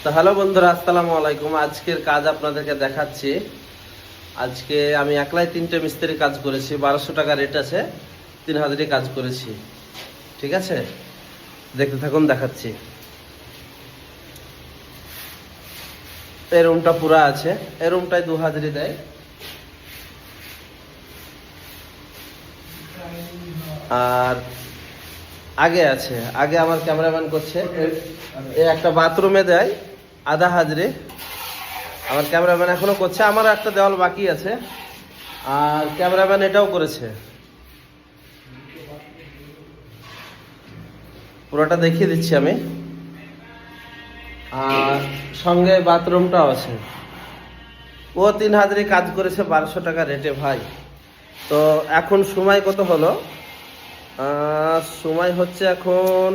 তো হ্যালো বন্ধুরা, আসসালামু আলাইকুম। আজকের কাজ আপনাদেরকে দেখাচ্ছি। আজকে আমি একলাই 3টে মিস্ত্রি কাজ করেছি। 1200 টাকা রেট আছে, 3 হাজারি কাজ করেছি। ঠিক আছে, দেখতে থাকুন, দেখাচ্ছি। এই রুমটা পুরা আছে, এই রুমটায় 2 হাজারি দেয়। আর আগে আছে, আগে আমার ক্যামেরাম্যান করছে। এই একটা বাথরুমে দেয় আধা হাজারি, আমার ক্যামেরাম্যান এখনো করছে। আমার একটা দেওয়াল বাকি আছে, আর ক্যামেরাম্যান এটাও করেছে। পুরোটা দেখিয়ে দিচ্ছি আমি। আর সঙ্গে বাথরুমটাও আছে। ও 3 হাজারি কাজ করেছে 1200 টাকা রেটে ভাই। তো এখন সময় কত হলো? সময় হচ্ছে এখন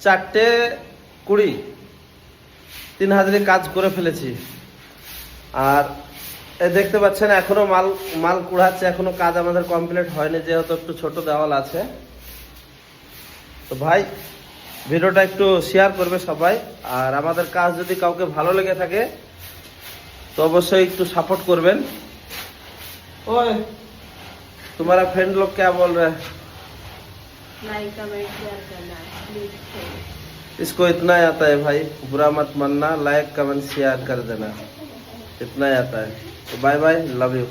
4:20। 3 হাজারি কাজ করে ফেলেছি। আর দেখতে পাচ্ছেন এখনো মাল কুড়াচ্ছে, এখনো কাজ আমাদের কমপ্লিট হয়নি, যেহেতু একটু ছোট দেওয়াল আছে। তো ভাই, ভিডিওটা একটু শেয়ার করবে সবাই। আর আমাদের কাজ যদি কাউকে ভালো লেগে থাকে তো অবশ্যই একটু সাপোর্ট করবেন। ওই तुम्हारा फ्रेंड लोग क्या बोल रहे हैं? लाइक कमेंट शेयर करना प्लीज। इसको इतना ही आता है भाई, बुरा मत मानना, लाइक कमेंट शेयर कर देना, इतना ही आता है। तो बाय बाय, लव यू।